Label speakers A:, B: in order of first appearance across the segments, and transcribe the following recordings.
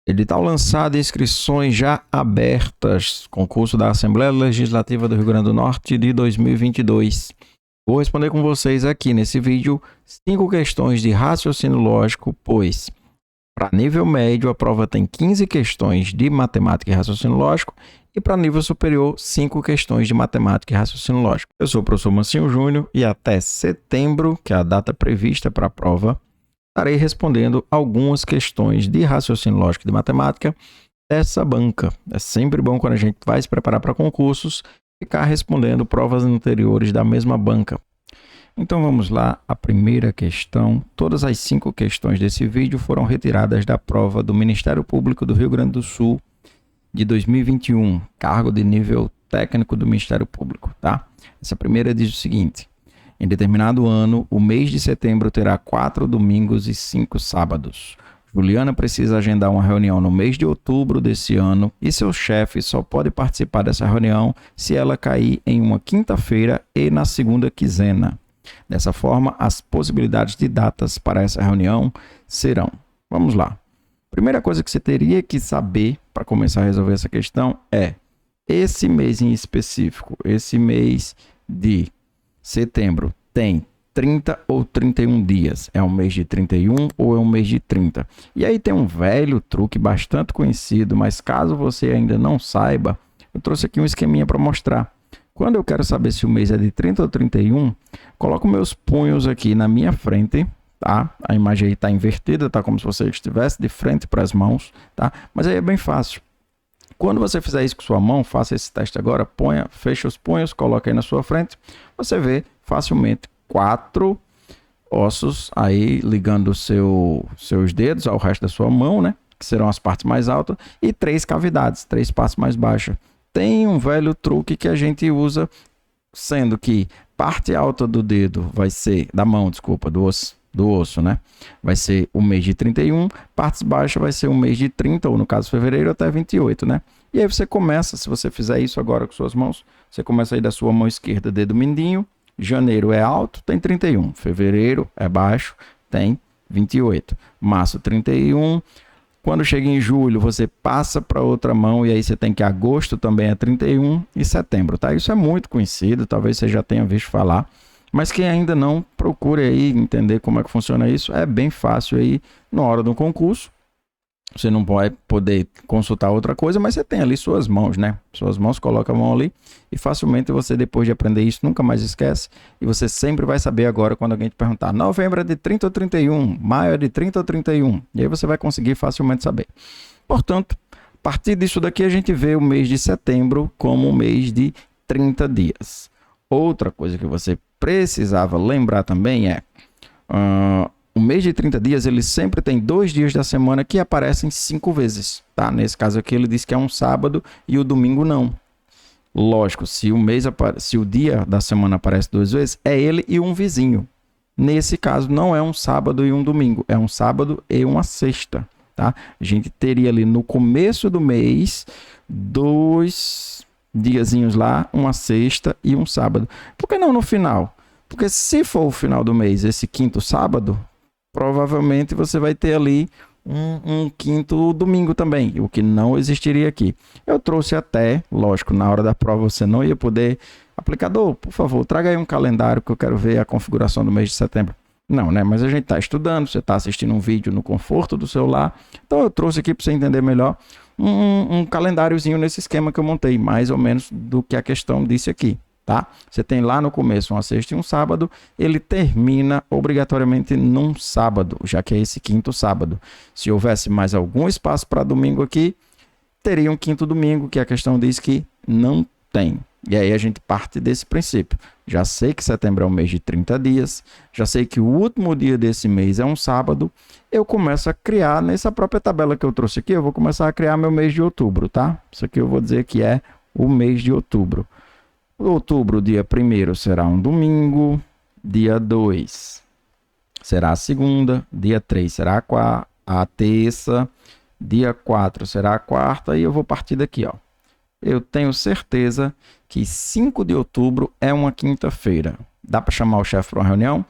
A: Edital lançado e inscrições já abertas. Concurso da Assembleia Legislativa do Rio Grande do Norte de 2022. Vou responder com vocês aqui nesse vídeo 5 questões de raciocínio lógico, pois para nível médio a prova tem 15 questões de matemática e raciocínio lógico e para nível superior 5 questões de matemática e raciocínio lógico. Eu sou o professor Mancinho Júnior e até setembro, que é a data prevista para a prova, estarei respondendo algumas questões de raciocínio lógico e de matemática dessa banca. É sempre bom quando a gente vai se preparar para concursos, ficar respondendo provas anteriores da mesma banca. Então vamos lá, a primeira questão. Todas as 5 questões desse vídeo foram retiradas da prova do Ministério Público do Rio Grande do Sul de 2021, cargo de nível técnico do Ministério Público, tá? Essa primeira diz o seguinte: em determinado ano, o mês de setembro terá 4 domingos e 5 sábados. Juliana precisa agendar uma reunião no mês de outubro desse ano e seu chefe só pode participar dessa reunião se ela cair em uma quinta-feira e na segunda quinzena. Dessa forma, as possibilidades de datas para essa reunião serão... Vamos lá. Primeira coisa que você teria que saber para começar a resolver essa questão é esse mês em específico, esse mês de setembro tem 30 ou 31 dias. É um mês de 31 ou é um mês de 30? E aí tem um velho truque bastante conhecido, mas caso você ainda não saiba, eu trouxe aqui um esqueminha para mostrar. Quando eu quero saber se o mês é de 30 ou 31, coloco meus punhos aqui na minha frente, tá? A imagem aí está invertida, tá como se você estivesse de frente para as mãos, tá? Mas aí é bem fácil. Quando você fizer isso com sua mão, faça esse teste agora, fecha os punhos, coloca aí na sua frente, você vê facilmente 4 ossos aí ligando seus dedos ao resto da sua mão, né? Que serão as partes mais altas, e 3 cavidades, 3 partes mais baixas. Tem um velho truque que a gente usa, sendo que parte alta do dedo vai ser, da mão, desculpa, do osso, né? Vai ser o mês de 31, partes baixas vai ser o mês de 30, ou no caso fevereiro até 28, né? E aí você começa, se você fizer isso agora com suas mãos, você começa aí da sua mão esquerda, dedo mindinho, janeiro é alto, tem 31, fevereiro é baixo, tem 28, março 31, quando chega em julho você passa para outra mão e aí você tem que agosto também é 31 e setembro, tá? Isso é muito conhecido, talvez você já tenha visto falar. Mas quem ainda não, procure aí entender como é que funciona isso. É bem fácil aí na hora do concurso. Você não vai poder consultar outra coisa, mas você tem ali suas mãos, né? Suas mãos, coloca a mão ali e facilmente você, depois de aprender isso, nunca mais esquece. E você sempre vai saber agora quando alguém te perguntar: novembro é de 30 ou 31, maio é de 30 ou 31. E aí você vai conseguir facilmente saber. Portanto, a partir disso daqui a gente vê o mês de setembro como um mês de 30 dias. Outra coisa que você precisava lembrar também é... o mês de 30 dias, ele sempre tem 2 dias da semana que aparecem 5 vezes, tá? Nesse caso aqui, ele diz que é um sábado e o domingo não. Lógico, se o dia da semana aparece 2 vezes, é ele e um vizinho. Nesse caso, não é um sábado e um domingo, é um sábado e uma sexta, tá? A gente teria ali no começo do mês 2 diazinhos lá, uma sexta e um sábado. Por que não no final? Porque se for o final do mês, esse quinto sábado, provavelmente você vai ter ali um quinto domingo também, o que não existiria aqui. Eu trouxe até, lógico, na hora da prova você não ia poder... Aplicador, por favor, traga aí um calendário que eu quero ver a configuração do mês de setembro. Não, né? Mas a gente está estudando, você está assistindo um vídeo no conforto do celular. Então eu trouxe aqui para você entender melhor um calendáriozinho nesse esquema que eu montei, mais ou menos do que a questão disse aqui. Tá? Você tem lá no começo uma sexta e um sábado, ele termina obrigatoriamente num sábado, já que é esse quinto sábado. Se houvesse mais algum espaço para domingo aqui, teria um quinto domingo, que a questão diz que não tem. E aí a gente parte desse princípio. Já sei que setembro é um mês de 30 dias, já sei que o último dia desse mês é um sábado, eu começo a criar, nessa própria tabela que eu trouxe aqui, eu vou começar a criar meu mês de outubro, tá? Isso aqui eu vou dizer que é o mês de outubro. Outubro, dia 1º será um domingo, dia 2 será a segunda, dia 3 será a terça, dia 4 será a quarta e eu vou partir daqui, ó. Eu tenho certeza que 5 de outubro é uma quinta-feira. Dá para chamar o chefe para uma reunião?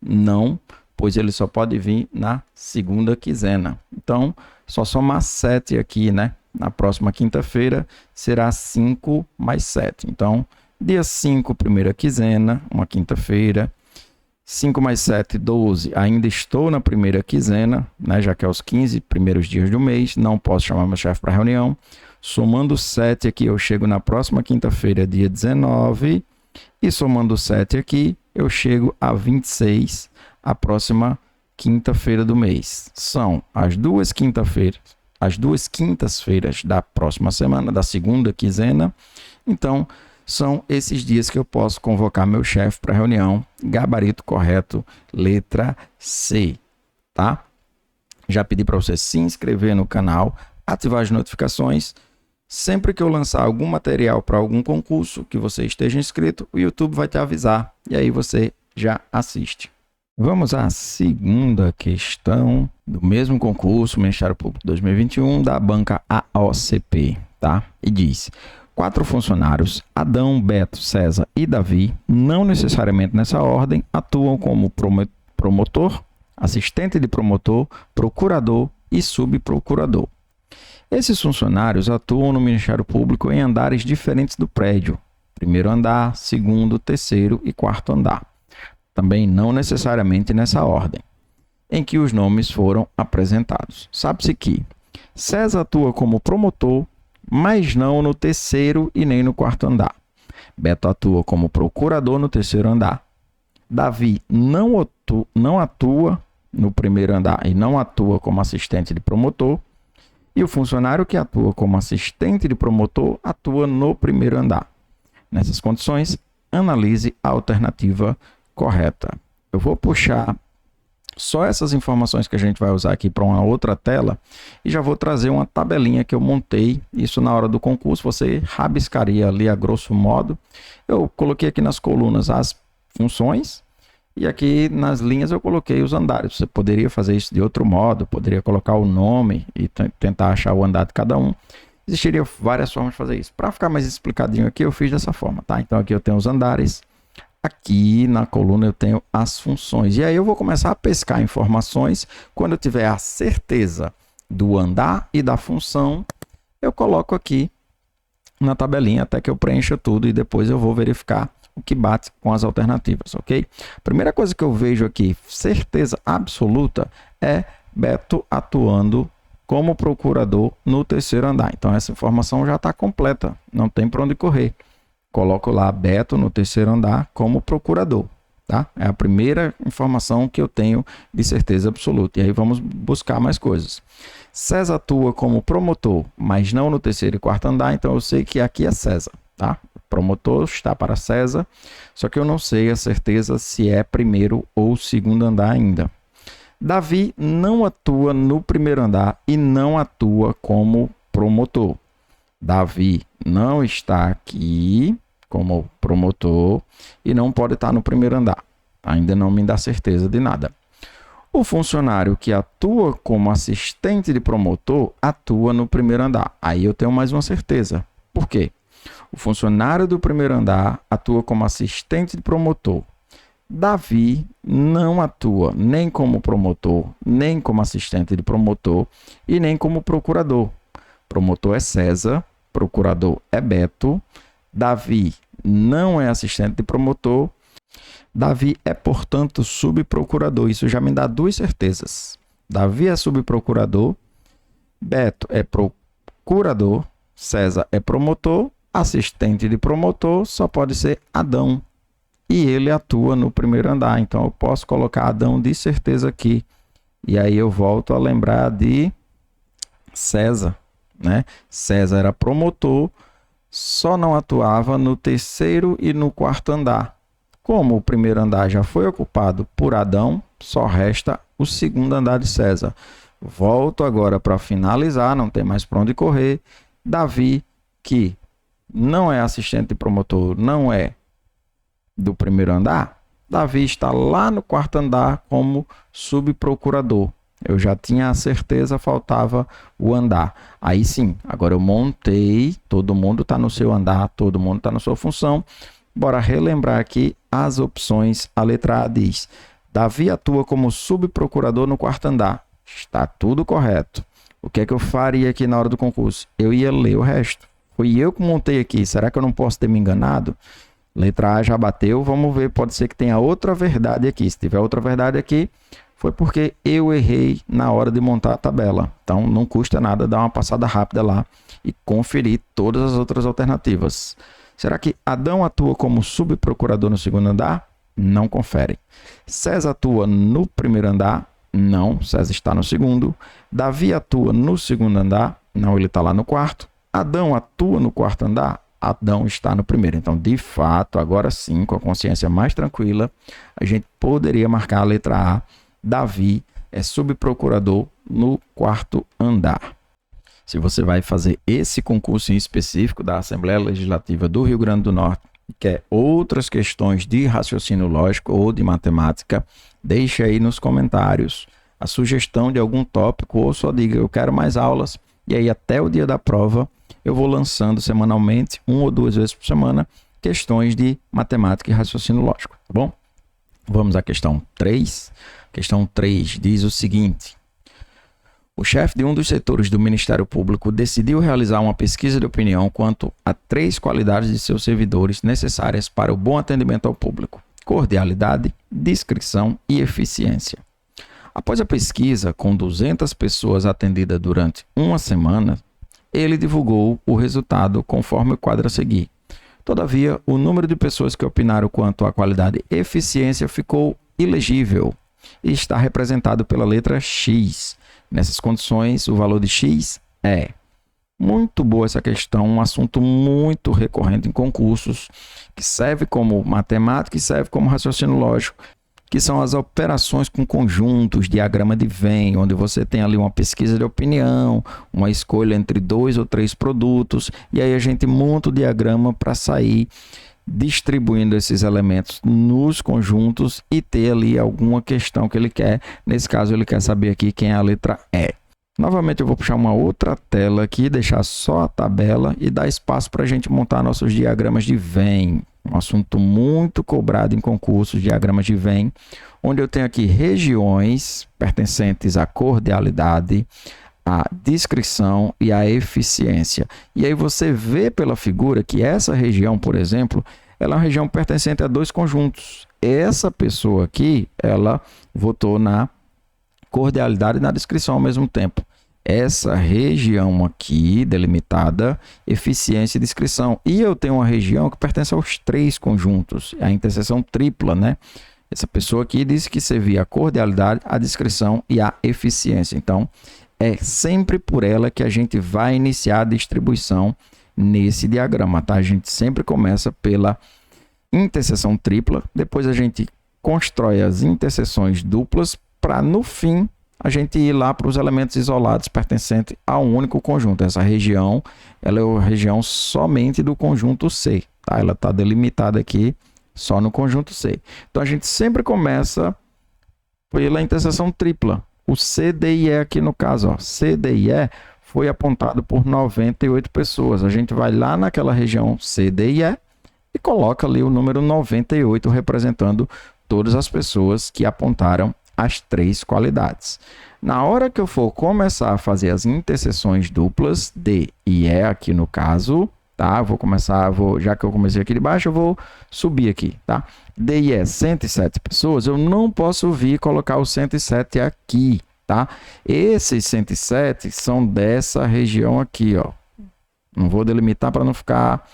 A: Não, pois ele só pode vir na segunda quinzena. Então, só somar 7 aqui, né? Na próxima quinta-feira será 5 mais 7. Então, dia 5, primeira quinzena, uma quinta-feira. 5 mais 7, 12. Ainda estou na primeira quinzena, né? Já que é os 15 primeiros dias do mês. Não posso chamar meu chefe para reunião. Somando 7 aqui, eu chego na próxima quinta-feira, dia 19. E somando 7 aqui, eu chego a 26, a próxima quinta-feira do mês. São as duas quintas-feiras da próxima semana, da segunda quinzena. Então, são esses dias que eu posso convocar meu chefe para reunião. Gabarito correto, letra C, tá? Já pedi para você se inscrever no canal, ativar as notificações. Sempre que eu lançar algum material para algum concurso que você esteja inscrito, o YouTube vai te avisar e aí você já assiste. Vamos à segunda questão do mesmo concurso, Ministério Público 2021, da banca AOCP, tá? E diz: 4 funcionários, Adão, Beto, César e Davi, não necessariamente nessa ordem, atuam como promotor, assistente de promotor, procurador e subprocurador. Esses funcionários atuam no Ministério Público em andares diferentes do prédio, primeiro andar, segundo, terceiro e quarto andar. Também não necessariamente nessa ordem, em que os nomes foram apresentados. Sabe-se que César atua como promotor, mas não no terceiro e nem no quarto andar. Beto atua como procurador no terceiro andar. Davi não atua no primeiro andar e não atua como assistente de promotor. E o funcionário que atua como assistente de promotor atua no primeiro andar. Nessas condições, analise a alternativa correta. Eu vou puxar só essas informações que a gente vai usar aqui para uma outra tela e já vou trazer uma tabelinha que eu montei. Isso na hora do concurso você rabiscaria ali a grosso modo. Eu coloquei aqui nas colunas as funções e aqui nas linhas eu coloquei os andares. Você poderia fazer isso de outro modo, poderia colocar o nome e tentar achar o andar de cada um. Existiria várias formas de fazer isso. Para ficar mais explicadinho aqui, eu fiz dessa forma, tá? Então aqui eu tenho os andares. Aqui na coluna eu tenho as funções. E aí eu vou começar a pescar informações. Quando eu tiver a certeza do andar e da função, eu coloco aqui na tabelinha até que eu preencha tudo e depois eu vou verificar o que bate com as alternativas, ok? Primeira coisa que eu vejo aqui, certeza absoluta, é Beto atuando como procurador no terceiro andar. Então essa informação já está completa, não tem para onde correr. Coloco lá Beto no terceiro andar como procurador, tá? É a primeira informação que eu tenho de certeza absoluta. E aí vamos buscar mais coisas. César atua como promotor, mas não no terceiro e quarto andar, então eu sei que aqui é César, tá? Promotor está para César, só que eu não sei a certeza se é primeiro ou segundo andar ainda. Davi não atua no primeiro andar e não atua como promotor. Davi não está aqui como promotor e não pode estar no primeiro andar. Ainda não me dá certeza de nada. O funcionário que atua como assistente de promotor atua no primeiro andar. Aí eu tenho mais uma certeza. Por quê? O funcionário do primeiro andar atua como assistente de promotor. Davi não atua nem como promotor, nem como assistente de promotor e nem como procurador. Promotor é César, procurador é Beto. Davi não é assistente de promotor. Davi é, portanto, subprocurador. Isso já me dá duas certezas. Davi é subprocurador, Beto é procurador, César é promotor, assistente de promotor só pode ser Adão. E ele atua no primeiro andar. Então, eu posso colocar Adão de certeza aqui. E aí eu volto a lembrar de César, né? César era promotor, só não atuava no terceiro e no quarto andar. Como o primeiro andar já foi ocupado por Adão, só resta o segundo andar de César. Volto agora para finalizar, não tem mais para onde correr. Davi, que não é assistente de promotor, não é do primeiro andar, Davi está lá no quarto andar como subprocurador. Eu já tinha a certeza, faltava o andar. Aí sim, agora eu montei, todo mundo está no seu andar, todo mundo está na sua função. Bora relembrar aqui as opções. A letra A diz: Davi atua como subprocurador no quarto andar. Está tudo correto. O que é que eu faria aqui na hora do concurso? Eu ia ler o resto. Fui eu que montei aqui. Será que eu não posso ter me enganado? Letra A já bateu. Vamos ver. Pode ser que tenha outra verdade aqui. Se tiver outra verdade aqui, foi porque eu errei na hora de montar a tabela. Então, não custa nada dar uma passada rápida lá e conferir todas as outras alternativas. Será que Adão atua como subprocurador no segundo andar? Não confere. César atua no primeiro andar? Não, César está no segundo. Davi atua no segundo andar? Não, ele está lá no quarto. Adão atua no quarto andar? Adão está no primeiro. Então, de fato, agora sim, com a consciência mais tranquila, a gente poderia marcar a letra A. Davi é subprocurador no quarto andar. Se você vai fazer esse concurso em específico da Assembleia Legislativa do Rio Grande do Norte, e quer outras questões de raciocínio lógico ou de matemática, deixe aí nos comentários a sugestão de algum tópico ou só diga eu quero mais aulas, e aí até o dia da prova eu vou lançando semanalmente, 1 ou 2 vezes por semana, questões de matemática e raciocínio lógico, tá bom? Vamos à questão 3. Questão 3 diz o seguinte: o chefe de um dos setores do Ministério Público decidiu realizar uma pesquisa de opinião quanto a 3 qualidades de seus servidores necessárias para o bom atendimento ao público: cordialidade, discrição e eficiência. Após a pesquisa, com 200 pessoas atendidas durante uma semana, ele divulgou o resultado conforme o quadro a seguir. Todavia, o número de pessoas que opinaram quanto à qualidade e eficiência ficou ilegível e está representado pela letra X. Nessas condições, o valor de X é... Muito boa essa questão, um assunto muito recorrente em concursos, que serve como matemática e serve como raciocínio lógico, que são as operações com conjuntos, diagrama de Venn, onde você tem ali uma pesquisa de opinião, uma escolha entre 2 ou 3 produtos, e aí a gente monta o diagrama para sair distribuindo esses elementos nos conjuntos e ter ali alguma questão que ele quer. Nesse caso, ele quer saber aqui quem é a letra E. Novamente, eu vou puxar uma outra tela aqui, deixar só a tabela e dar espaço para a gente montar nossos diagramas de Venn. Um assunto muito cobrado em concursos, diagramas de Venn, onde eu tenho aqui regiões pertencentes à cordialidade, à discrição e à eficiência. E aí você vê pela figura que essa região, por exemplo, ela é uma região pertencente a 2 conjuntos. Essa pessoa aqui, ela votou na cordialidade e na discrição ao mesmo tempo. Essa região aqui, delimitada, eficiência e discrição. E eu tenho uma região que pertence aos 3 conjuntos, a interseção tripla, né? Essa pessoa aqui disse que servia a cordialidade, a discrição e a eficiência. Então, é sempre por ela que a gente vai iniciar a distribuição nesse diagrama, tá? A gente sempre começa pela interseção tripla, depois a gente constrói as interseções duplas para, no fim, a gente ir lá para os elementos isolados pertencentes a um único conjunto. Essa região, ela é a região somente do conjunto C, tá? Ela está delimitada aqui só no conjunto C. Então, a gente sempre começa pela interseção tripla. O C, D e E aqui no caso, ó, C, D e E foi apontado por 98 pessoas. A gente vai lá naquela região C, D e E e coloca ali o número 98 representando todas as pessoas que apontaram as 3 qualidades. Na hora que eu for começar a fazer as interseções duplas, D e E aqui no caso, tá? Já que eu comecei aqui de baixo, eu vou subir aqui, tá? D e E, 107 pessoas, eu não posso vir e colocar o 107 aqui, tá? Esses 107 são dessa região aqui, ó. Não vou delimitar para não ficar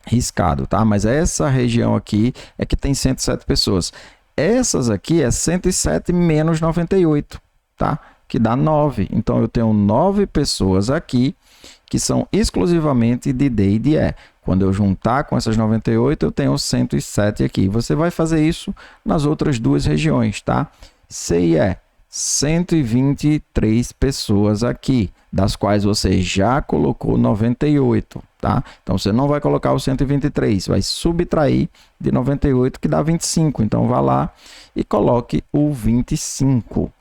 A: riscado, tá? Mas essa região aqui é que tem 107 pessoas. Essas aqui é 107 menos 98, tá? Que dá 9. Então, eu tenho 9 pessoas aqui que são exclusivamente de D e de E. Quando eu juntar com essas 98, eu tenho 107 aqui. Você vai fazer isso nas outras 2 regiões, tá? C e E, 123 pessoas aqui, das quais você já colocou 98, tá? Então, você não vai colocar o 123, vai subtrair de 98, que dá 25. Então, vá lá e coloque o 25.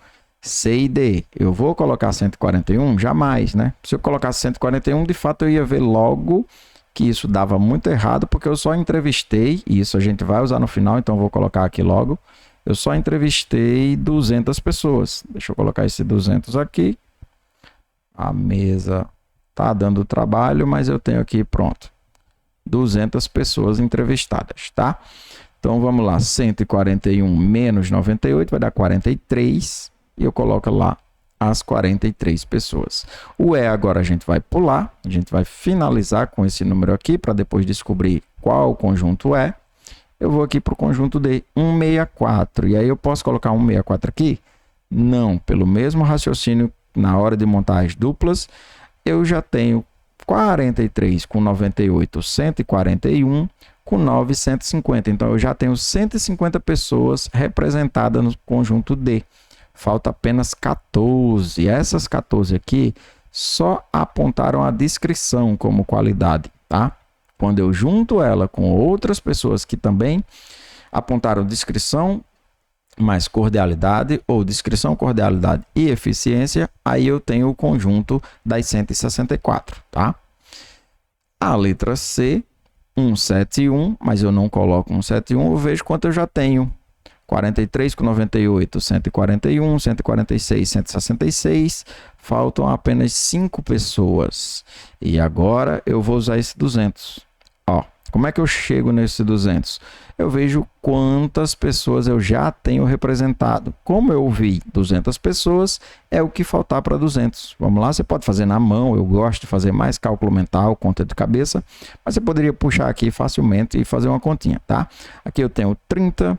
A: C e D, eu vou colocar 141? Jamais, né? Se eu colocasse 141, de fato, eu ia ver logo que isso dava muito errado, porque eu só entrevistei, e isso a gente vai usar no final, então eu vou colocar aqui logo. eu só entrevistei 200 pessoas. Deixa eu colocar esse 200 aqui. A mesa tá dando trabalho, mas eu tenho aqui, pronto, 200 pessoas entrevistadas, tá? Então, vamos lá, 141 menos 98 vai dar 43, e eu coloco lá as 43 pessoas. O E agora a gente vai pular, a gente vai finalizar com esse número aqui, para depois descobrir qual conjunto é. Eu vou aqui para o conjunto D, 164, e aí eu posso colocar 164 aqui? Não, pelo mesmo raciocínio, na hora de montar as duplas, eu já tenho 43 com 98, 141, com 9, 150. Então, eu já tenho 150 pessoas representadas no conjunto D. Falta apenas 14. Essas 14 aqui só apontaram a descrição como qualidade, tá? Quando eu junto ela com outras pessoas que também apontaram descrição mais cordialidade, ou descrição, cordialidade e eficiência, aí eu tenho o conjunto das 164, tá? A letra C, 171, mas eu não coloco 171, eu vejo quanto eu já tenho. 43 com 98, 141, 146, 166, faltam apenas 5 pessoas. E agora eu vou usar esse 200. Ó, como é que eu chego nesse 200? Eu vejo quantas pessoas eu já tenho representado. Como eu vi 200 pessoas, é o que faltar para 200. Vamos lá, você pode fazer na mão, eu gosto de fazer mais cálculo mental, conta de cabeça, mas você poderia puxar aqui facilmente e fazer uma continha, tá? Aqui eu tenho 30,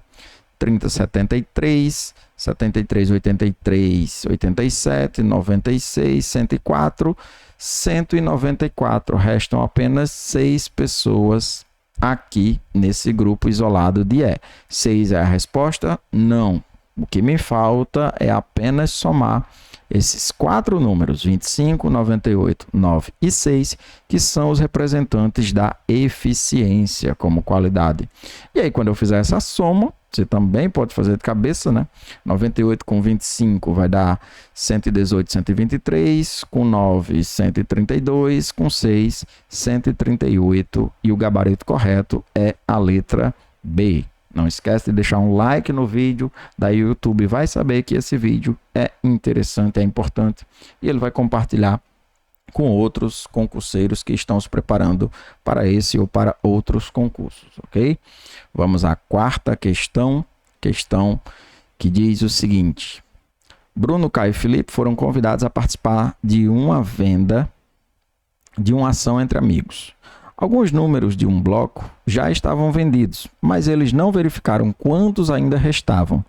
A: 30, 73, 73, 83, 87, 96, 104, 194. Restam apenas 6 pessoas aqui nesse grupo isolado de E. 6 é a resposta? Não. O que me falta é apenas somar esses 4 números, 25, 98, 9 e 6, que são os representantes da eficiência como qualidade. E aí, quando eu fizer essa soma, você também pode fazer de cabeça, né? 98 com 25 vai dar 118, 123, com 9, 132, com 6, 138, e o gabarito correto é a letra B. Não esquece de deixar um like no vídeo, daí o YouTube vai saber que esse vídeo é interessante, é importante, e ele vai compartilhar com outros concurseiros que estão se preparando para esse ou para outros concursos, ok? Vamos à quarta questão, questão que diz o seguinte: Bruno, Caio e Felipe foram convidados a participar de uma venda de uma ação entre amigos. Alguns números de um bloco já estavam vendidos, mas eles não verificaram quantos ainda restavam.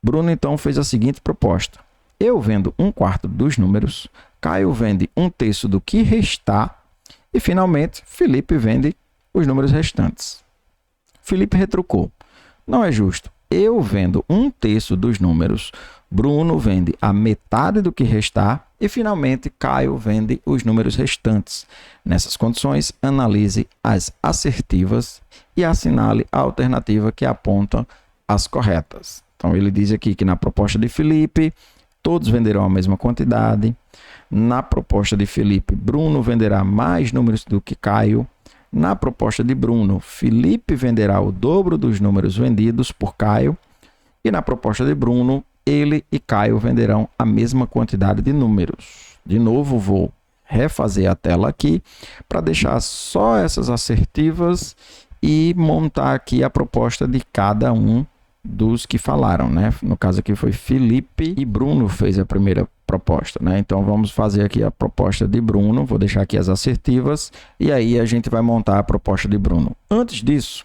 A: Bruno então fez a seguinte proposta: eu vendo 1/4 dos números, Caio vende 1/3 do que restar e, finalmente, Felipe vende os números restantes. Felipe retrucou: não é justo. Eu vendo 1/3 dos números, Bruno vende a metade do que restar e, finalmente, Caio vende os números restantes. Nessas condições, analise as assertivas e assinale a alternativa que aponta as corretas. Então, ele diz aqui que na proposta de Felipe, todos venderão a mesma quantidade. Na proposta de Felipe, Bruno venderá mais números do que Caio. Na proposta de Bruno, Felipe venderá o dobro dos números vendidos por Caio. E na proposta de Bruno, ele e Caio venderão a mesma quantidade de números. De novo, vou refazer a tela aqui para deixar só essas assertivas e montar aqui a proposta de cada um dos que falaram, né? No caso aqui foi Felipe e Bruno fez a primeira proposta, né? Então vamos fazer aqui a proposta de Bruno, vou deixar aqui as assertivas e aí a gente vai montar a proposta de Bruno. Antes disso,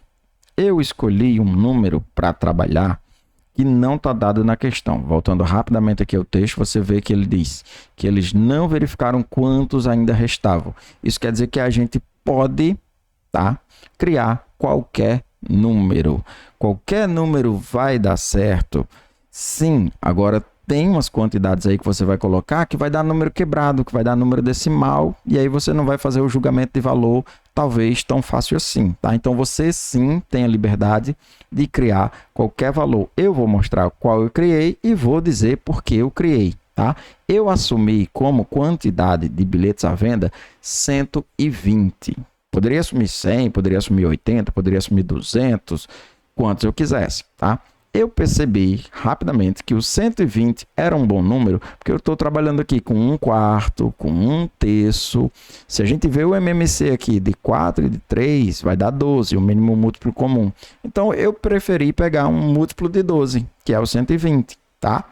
A: eu escolhi um número para trabalhar que não está dado na questão. Voltando rapidamente aqui ao texto, você vê que ele diz que eles não verificaram quantos ainda restavam. Isso quer dizer que a gente pode, tá, criar qualquer número. Qualquer número vai dar certo? Sim. Agora, tem umas quantidades aí que você vai colocar que vai dar número quebrado, que vai dar número decimal, e aí você não vai fazer o julgamento de valor, talvez, tão fácil assim, tá? Então, você sim tem a liberdade de criar qualquer valor. Eu vou mostrar qual eu criei e vou dizer por que eu criei, tá? Eu assumi como quantidade de bilhetes à venda 120. Poderia assumir 100, poderia assumir 80, poderia assumir 200, quantos eu quisesse, tá? eu percebi rapidamente que o 120 era um bom número, porque eu estou trabalhando aqui com 1/4, com 1/3. Se a gente vê o MMC aqui de 4 e de 3, vai dar 12, o mínimo múltiplo comum. Então, eu preferi pegar um múltiplo de 12, que é o 120, tá?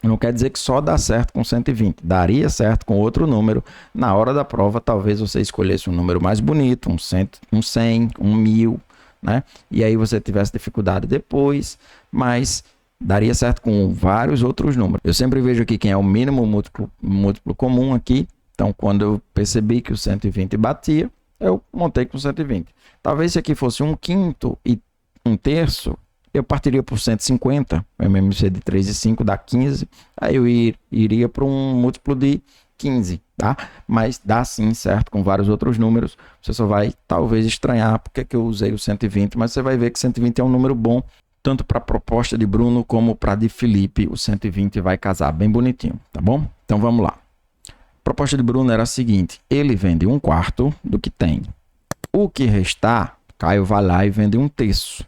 A: Não quer dizer que só dá certo com 120, daria certo com outro número. Na hora da prova, talvez você escolhesse um número mais bonito, um 100, um 1000, né? E aí você tivesse dificuldade depois, mas daria certo com vários outros números. Eu sempre vejo aqui quem é o mínimo múltiplo comum aqui. Então, quando eu percebi que o 120 batia, eu montei com 120. Talvez se aqui fosse 1/5 e 1/3, eu partiria por 150, o MMC de 3 e 5 dá 15, aí eu iria para um múltiplo de 15, tá? Mas dá sim certo com vários outros números, você só vai talvez estranhar porque que eu usei o 120, mas você vai ver que 120 é um número bom, tanto para a proposta de Bruno como para a de Felipe, o 120 vai casar bem bonitinho, tá bom? Então vamos lá. A proposta de Bruno era a seguinte, ele vende 1/4 do que tem. O que restar, Caio vai lá e vende 1/3.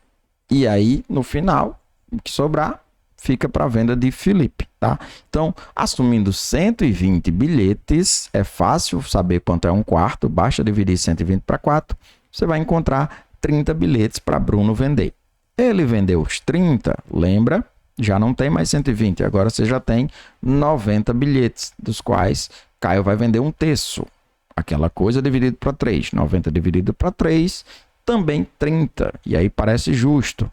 A: E aí, no final, o que sobrar, fica para a venda de Felipe, tá? Então, assumindo 120 bilhetes, é fácil saber quanto é 1/4, basta dividir 120 para 4, você vai encontrar 30 bilhetes para Bruno vender. Ele vendeu os 30, lembra? Já não tem mais 120, agora você já tem 90 bilhetes, dos quais Caio vai vender 1/3. Aquela coisa dividido para 3, 90 dividido para 3, também 30, e aí parece justo,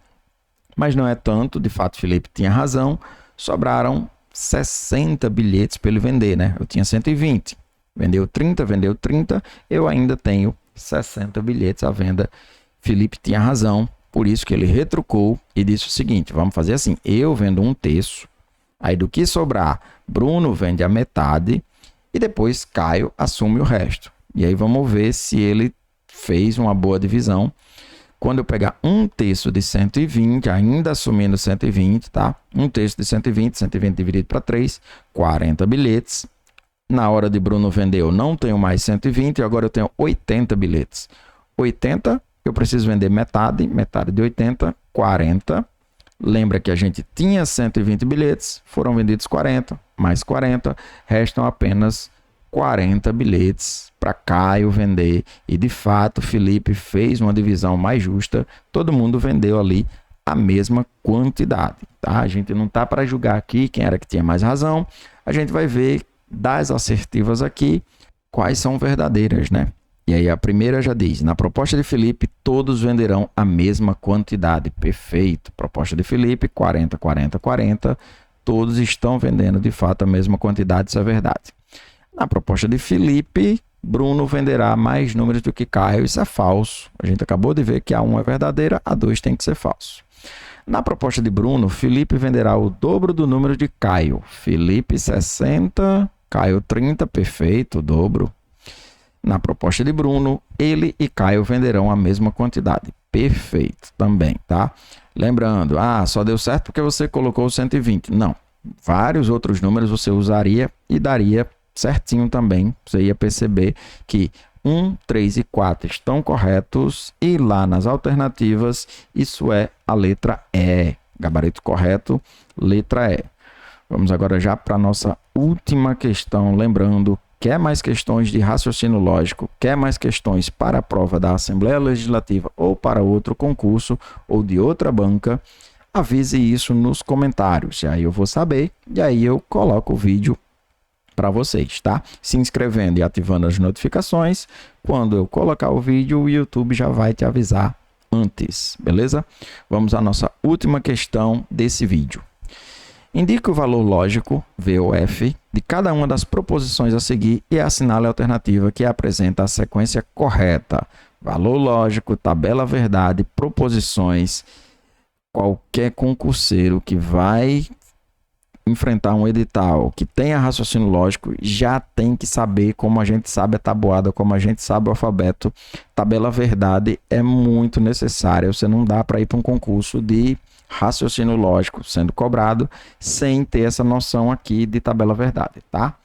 A: mas não é tanto. De fato, Felipe tinha razão, sobraram 60 bilhetes para ele vender, né? Eu tinha 120, vendeu 30, eu ainda tenho 60 bilhetes à venda. Felipe tinha razão, por isso que ele retrucou e disse o seguinte, vamos fazer assim, eu vendo 1/3, aí do que sobrar, Bruno vende a metade, e depois Caio assume o resto. E aí vamos ver se ele fez uma boa divisão. Quando eu pegar 1/3 de 120, ainda assumindo 120, tá? 1/3 de 120, 120 dividido para 3, 40 bilhetes. Na hora de Bruno vender, eu não tenho mais 120, agora eu tenho 80 bilhetes. 80, eu preciso vender metade de 80, 40. Lembra que a gente tinha 120 bilhetes, foram vendidos 40, mais 40, restam apenas 40 bilhetes para Caio vender, e de fato Felipe fez uma divisão mais justa, todo mundo vendeu ali a mesma quantidade, tá? A gente não tá para julgar aqui quem era que tinha mais razão, a gente vai ver das assertivas aqui quais são verdadeiras, né? E aí a primeira já diz, na proposta de Felipe todos venderão a mesma quantidade, perfeito, proposta de Felipe 40, 40, 40, todos estão vendendo de fato a mesma quantidade, isso é verdade. Na proposta de Felipe, Bruno venderá mais números do que Caio. Isso é falso. A gente acabou de ver que a 1 é verdadeira, a 2 tem que ser falso. Na proposta de Bruno, Felipe venderá o dobro do número de Caio. Felipe 60, Caio 30, perfeito, o dobro. Na proposta de Bruno, ele e Caio venderão a mesma quantidade. Perfeito também, tá? Lembrando, só deu certo porque você colocou 120. Não, vários outros números você usaria e daria certinho também. Você ia perceber que 1, 3 e 4 estão corretos e lá nas alternativas isso é a letra E. Gabarito correto, letra E. Vamos agora já para a nossa última questão. Lembrando, quer mais questões de raciocínio lógico, quer mais questões para a prova da Assembleia Legislativa ou para outro concurso ou de outra banca, avise isso nos comentários. E aí eu vou saber e aí eu coloco o vídeo para vocês, tá? Se inscrevendo e ativando as notificações. Quando eu colocar o vídeo, o YouTube já vai te avisar antes, beleza? Vamos à nossa última questão desse vídeo. Indique o valor lógico, VOF, de cada uma das proposições a seguir e assinale a alternativa que apresenta a sequência correta. Valor lógico, tabela verdade, proposições. Qualquer concurseiro que vai enfrentar um edital que tenha raciocínio lógico já tem que saber como a gente sabe a tabuada, como a gente sabe o alfabeto. Tabela verdade é muito necessária. Você não dá para ir para um concurso de raciocínio lógico sendo cobrado sem ter essa noção aqui de tabela verdade, tá?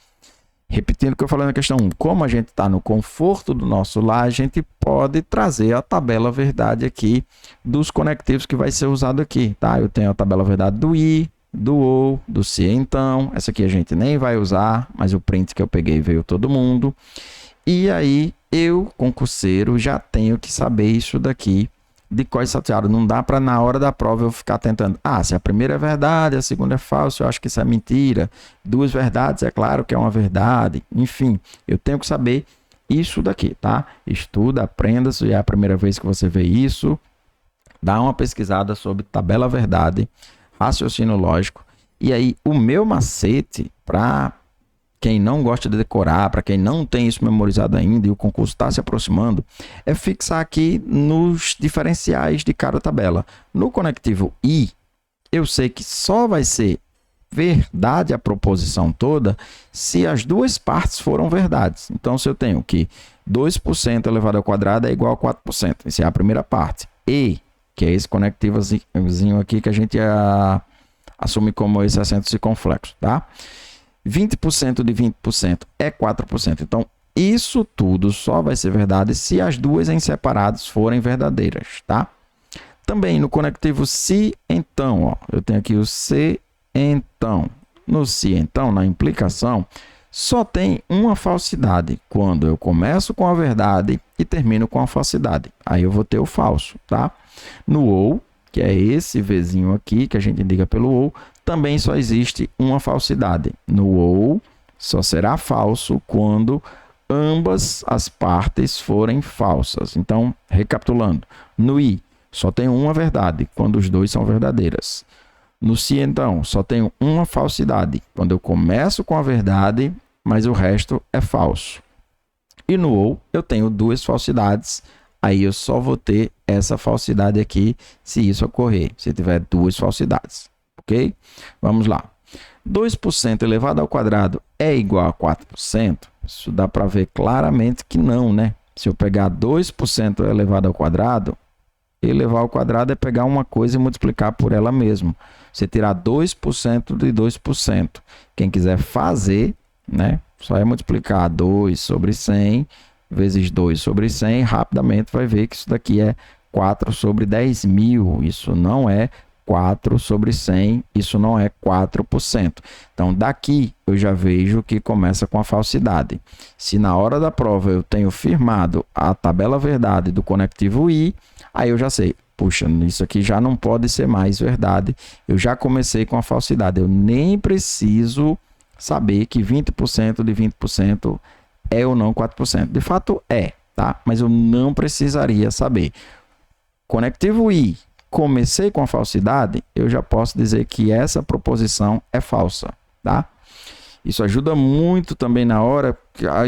A: Repetindo o que eu falei na questão 1, como a gente está no conforto do nosso lar, a gente pode trazer a tabela verdade aqui dos conectivos que vai ser usado aqui, tá? Eu tenho a tabela verdade do I, do OU, do se então, essa aqui a gente nem vai usar, mas o print que eu peguei veio todo mundo. E aí eu, concurseiro, já tenho que saber isso daqui de código salteado. Não dá para na hora da prova eu ficar tentando, se a primeira é verdade, a segunda é falsa, eu acho que isso é mentira. Duas verdades, é claro que é uma verdade. Enfim, eu tenho que saber isso daqui, tá? Estuda, aprenda, se é a primeira vez que você vê isso, dá uma pesquisada sobre tabela verdade, raciocínio lógico. E aí, o meu macete para quem não gosta de decorar, para quem não tem isso memorizado ainda e o concurso está se aproximando, é fixar aqui nos diferenciais de cada tabela. No conectivo I, eu sei que só vai ser verdade a proposição toda se as duas partes foram verdades. Então, se eu tenho que 2% elevado ao quadrado é igual a 4%, essa é a primeira parte. E, que é esse conectivozinho aqui que a gente assume como esse acento circunflexo, tá? 20% de 20% é 4%. Então, isso tudo só vai ser verdade se as duas em separados forem verdadeiras, tá? Também no conectivo se então, ó, eu tenho aqui o se então. No se então, na implicação, só tem uma falsidade quando eu começo com a verdade e termino com a falsidade. Aí eu vou ter o falso, tá? No ou, que é esse Vzinho aqui, que a gente indica pelo ou, também só existe uma falsidade. No ou, só será falso quando ambas as partes forem falsas. Então, recapitulando, no i, só tem uma verdade, quando os dois são verdadeiras. No se, então, só tenho uma falsidade, quando eu começo com a verdade, mas o resto é falso. E no ou, eu tenho duas falsidades, aí eu só vou ter essa falsidade aqui se isso ocorrer, se tiver duas falsidades. Ok? Vamos lá. 2% elevado ao quadrado é igual a 4%? Isso dá para ver claramente que não, né? Se eu pegar 2% elevado ao quadrado, elevar ao quadrado é pegar uma coisa e multiplicar por ela mesma. Você tirar 2% de 2%. Quem quiser fazer, né? Só é multiplicar 2 sobre 100 vezes 2 sobre 100. Rapidamente vai ver que isso daqui é 4 sobre 10 mil. Isso não é 4 sobre 100, isso não é 4%. Então, daqui eu já vejo que começa com a falsidade. Se na hora da prova eu tenho firmado a tabela verdade do conectivo I, aí eu já sei, puxa, isso aqui já não pode ser mais verdade. Eu já comecei com a falsidade. Eu nem preciso saber que 20% de 20% é ou não 4%. De fato é, tá? Mas eu não precisaria saber. Conectivo I, comecei com a falsidade, eu já posso dizer que essa proposição é falsa, tá? Isso ajuda muito também na hora,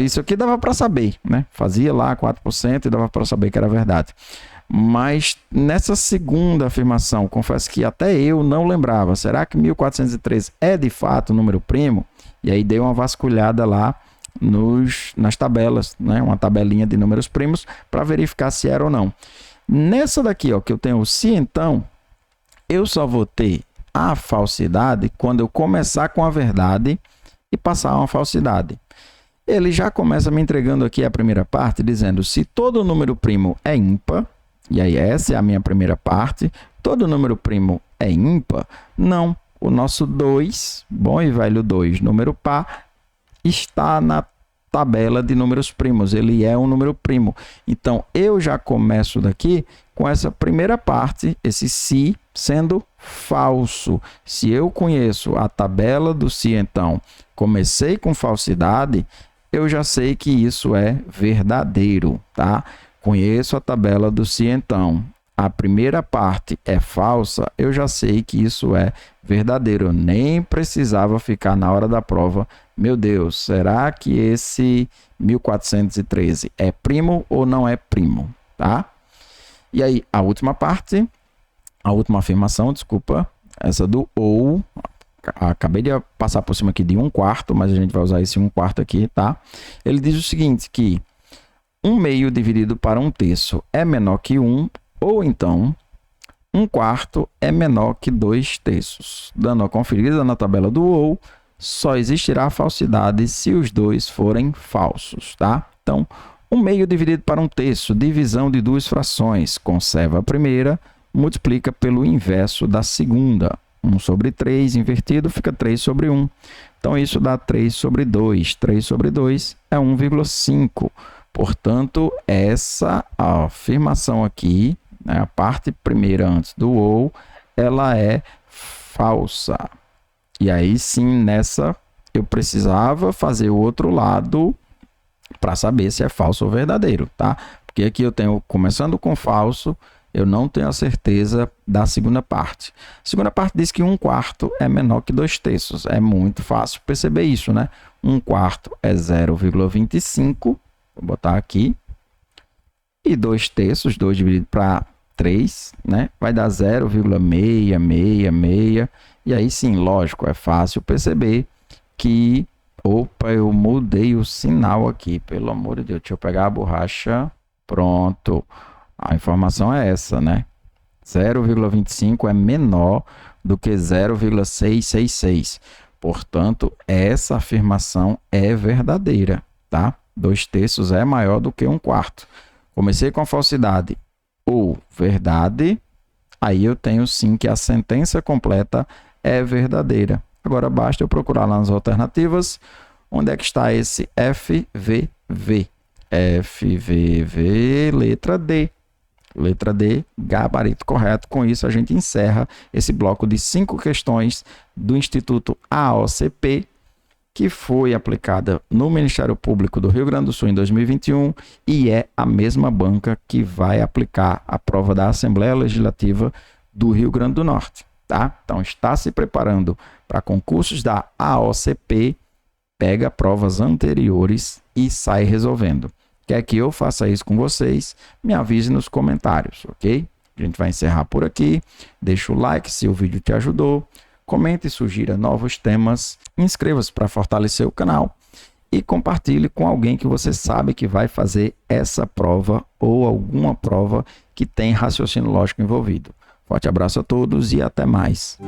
A: isso aqui dava para saber, né? Fazia lá 4% e dava para saber que era verdade. Mas nessa segunda afirmação, confesso que até eu não lembrava, será que 1413 é de fato um número primo? E aí dei uma vasculhada lá nas tabelas, né? Uma tabelinha de números primos para verificar se era ou não. Nessa daqui, ó, que eu tenho o se então, eu só vou ter a falsidade quando eu começar com a verdade e passar uma falsidade. Ele já começa me entregando aqui a primeira parte, dizendo se todo número primo é ímpar, e aí essa é a minha primeira parte, todo número primo é ímpar? Não, o nosso 2, bom e velho 2, número par, está na tabela de números primos, ele é um número primo. Então, eu já começo daqui com essa primeira parte, esse se, sendo falso. Se eu conheço a tabela do se, então, comecei com falsidade, eu já sei que isso é verdadeiro, tá? Conheço a tabela do se, então, a primeira parte é falsa, eu já sei que isso é verdadeiro. Eu nem precisava ficar na hora da prova, meu Deus, será que esse 1413 é primo ou não é primo, tá? E aí, a última parte, a última afirmação, desculpa, essa do ou, acabei de passar por cima aqui de 1/4, mas a gente vai usar esse 1/4 aqui, tá? Ele diz o seguinte, que 1/2 dividido para 1/3 é menor que 1, ou então 1/4 é menor que 2/3. Dando a conferida na tabela do ou, só existirá falsidade se os dois forem falsos, tá? Então, 1/2 dividido para 1/3, divisão de duas frações, conserva a primeira, multiplica pelo inverso da segunda. 1/3 invertido fica 3/1. Então, isso dá 3/2. 3/2 é 1,5. Portanto, essa afirmação aqui, né, a parte primeira antes do ou, ela é falsa. E aí sim, nessa eu precisava fazer o outro lado para saber se é falso ou verdadeiro, tá? Porque aqui eu tenho, começando com falso, eu não tenho a certeza da segunda parte. A segunda parte diz que 1/4 é menor que 2/3. É muito fácil perceber isso, né? 1/4 é 0,25. Vou botar aqui. E 2/3, 2 dividido para 3, né? Vai dar 0,666. E aí sim, lógico, é fácil perceber que... Opa, eu mudei o sinal aqui, pelo amor de Deus. Deixa eu pegar a borracha. Pronto. A informação é essa, né? 0,25 é menor do que 0,666. Portanto, essa afirmação é verdadeira, tá? 2/3 é maior do que 1/4. Comecei com a falsidade ou verdade, aí eu tenho sim que a sentença completa é verdadeira. Agora basta eu procurar lá nas alternativas onde é que está esse FVV. FVV, letra D. Letra D, gabarito correto. Com isso, a gente encerra esse bloco de 5 questões do Instituto AOCP, que foi aplicada no Ministério Público do Rio Grande do Sul em 2021 e é a mesma banca que vai aplicar a prova da Assembleia Legislativa do Rio Grande do Norte, tá? Então, está se preparando para concursos da AOCP, pega provas anteriores e sai resolvendo. Quer que eu faça isso com vocês? Me avise nos comentários, ok? A gente vai encerrar por aqui. Deixa o like se o vídeo te ajudou. Comente e sugira novos temas. Inscreva-se para fortalecer o canal. E compartilhe com alguém que você sabe que vai fazer essa prova ou alguma prova que tem raciocínio lógico envolvido. Forte abraço a todos e até mais.